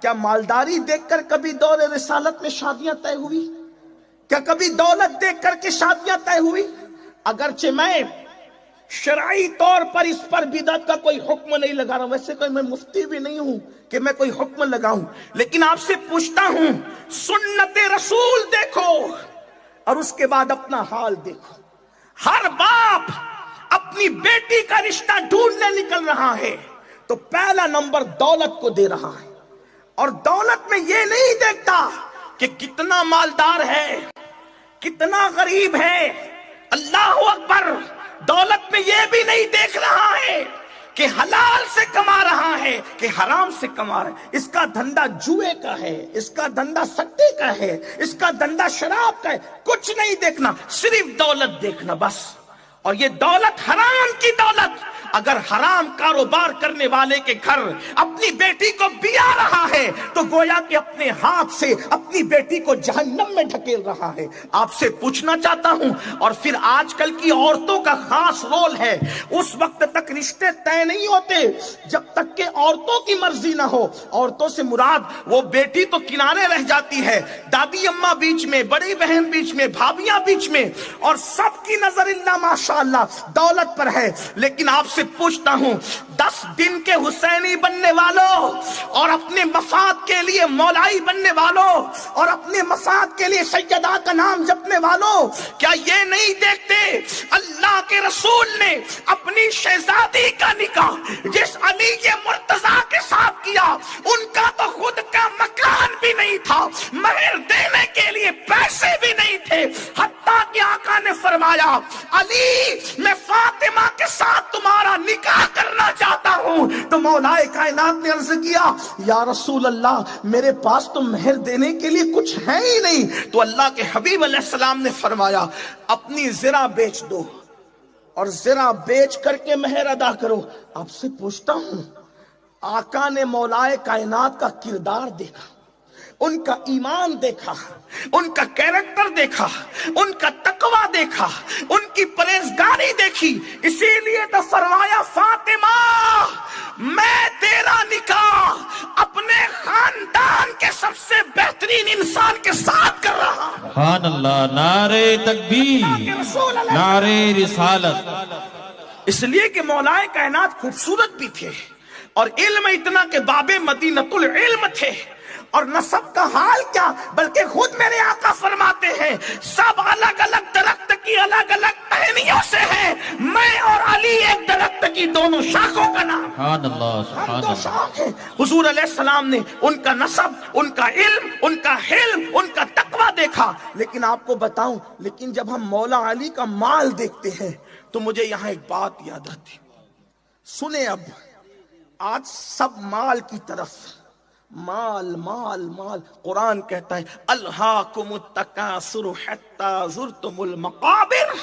کیا مالداری دیکھ کر کبھی دور رسالت میں شادیاں طے ہوئی؟ کیا کبھی دولت دیکھ کر کے شادیاں طے ہوئی؟ اگرچہ میں شرعی طور پر اس پر بدعت کا کوئی حکم نہیں لگا رہا ہوں، ویسے کوئی میں مفتی بھی نہیں ہوں کہ میں کوئی حکم لگاؤں، لیکن آپ سے پوچھتا ہوں سنت رسول دیکھو اور اس کے بعد اپنا حال دیکھو۔ ہر باپ اپنی بیٹی کا رشتہ ڈھونڈنے نکل رہا ہے تو پہلا نمبر دولت کو دے رہا ہے، اور دولت میں یہ نہیں دیکھتا کہ کتنا مالدار ہے، کتنا غریب ہے۔ اللہ اکبر! دولت میں یہ بھی نہیں دیکھ رہا ہے کہ حلال سے کما رہا ہے کہ حرام سے کما رہا ہے، اس کا دھندا جوئے کا ہے، اس کا دھندا سٹے کا ہے، اس کا دھندا شراب کا ہے، کچھ نہیں دیکھنا، صرف دولت دیکھنا بس۔ اور یہ دولت حرام کی دولت، اگر حرام کاروبار کرنے والے کے گھر اپنی بیٹی کو بیا رہا ہے تو گویا کہ اپنے ہاتھ سے اپنی بیٹی کو جہنم میں ڈھکیل رہا ہے۔ آپ سے پوچھنا چاہتا ہوں، اور پھر آج کل کی عورتوں کا خاص رول ہے، اس وقت تک رشتے طے نہیں ہوتے جب تک کہ عورتوں کی مرضی نہ ہو۔ عورتوں سے مراد وہ بیٹی تو کنارے رہ جاتی ہے، دادی اماں بیچ میں، بڑی بہن بیچ میں، بھابیاں بیچ میں، اور سب کی نظر اللہ ماشاءاللہ دولت پر ہے۔ لیکن آپ سے پوچھتا ہوں 10 دن کے حسینی بننے والوں اور اپنے مفاد کے لیے مولائی بننے والوں اور اپنے مفاد کے لیے سیدہ کا نام جپنے والوں، کیا یہ نہیں دیکھتے اللہ کے رسول نے اپنی شہزادی کا نکاح جس علی مرتضیٰ کے ساتھ کیا، ان کا تو خود کا مکان بھی نہیں تھا، مہر دینے کے لیے پیسے بھی نہیں تھے، حتیٰ کہ آقا نے فرمایا علی میں فاطمہ کے ساتھ تمہارا نکاح کرنا چاہتا ہوں، تو مولا کائنات نے عرض کیا یا رسول اللہ میرے پاس تو مہر دینے کے لیے کچھ ہے ہی نہیں، تو اللہ کے حبیب علیہ السلام نے فرمایا اپنی زرہ بیچ دو اور زرہ بیچ کر کے مہر ادا کرو۔ آپ سے پوچھتا ہوں آقا نے مولا کائنات کا کردار دیکھا، ان کا ایمان دیکھا، ان کا کیریکٹر دیکھا، ان کا تقوی دیکھا، ان کی پرہیزگاری دیکھی، اسی لیے تو فرمایا فاطمہ میں تیرا نکاح اپنے خاندان کے سب سے بہترین انسان کے ساتھ کر رہا ہوں۔ سبحان اللہ، نعرہ تکبیر، نعرہ رسالت۔ اس لیے کہ مولا کائنات خوبصورت بھی تھے اور علم اتنا کہ باب مدینۃ العلم تھے، اور نسب کا حال کیا بلکہ خود میرے آقا فرماتے ہیں سب الگ الگ درخت کی الگ الگ ٹہنیوں سے ہیں، میں اور علی ایک درخت کی دونوں شاخوں کا نام۔ سبحان اللہ، سبحان دو شاخ ہیں۔ حضور علیہ السلام نے ان کا نسب، ان کا علم، ان کا حلم، ان کا تقوی دیکھا۔ لیکن آپ کو بتاؤں، لیکن جب ہم مولا علی کا مال دیکھتے ہیں تو مجھے یہاں ایک بات یاد آتی، سنیں اب آج سب مال کی طرف، مال مال مال۔ قرآن کہتا ہے الہاکم التکاثر حتی زرتم المقابر،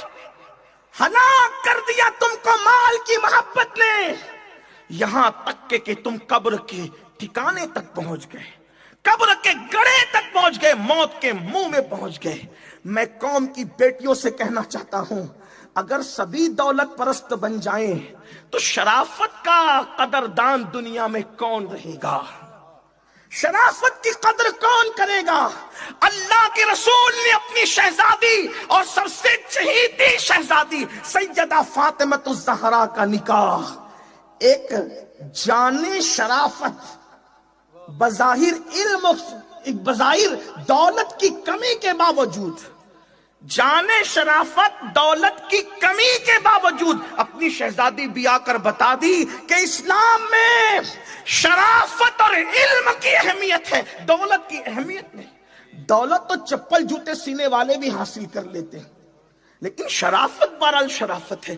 ہلاک کر دیا تم کو مال کی محبت نے، یہاں تک کہ تم قبر کے ٹھکانے تک پہنچ گئے، قبر کے گڑھے تک پہنچ گئے، موت کے منہ میں پہنچ گئے۔ میں قوم کی بیٹیوں سے کہنا چاہتا ہوں اگر سبھی دولت پرست بن جائیں تو شرافت کا قدردان دنیا میں کون رہے گا؟ شرافت کی قدر کون کرے گا؟ اللہ کے رسول نے اپنی شہزادی اور سب سے چہیتی شہزادی سیدہ فاطمہ الزہرا کا نکاح ایک جانے شرافت، بظاہر علم، بظاہر دولت کی کمی کے باوجود، جانے شرافت دولت کی کمی کے باوجود اپنی شہزادی بیا کر بتا دی کہ اسلام میں شرافت اور علم کی اہمیت ہے، دولت کی اہمیت نہیں۔ دولت تو چپل جوتے سینے والے بھی حاصل کر لیتے ہیں، لیکن شرافت بہرحال شرافت ہے۔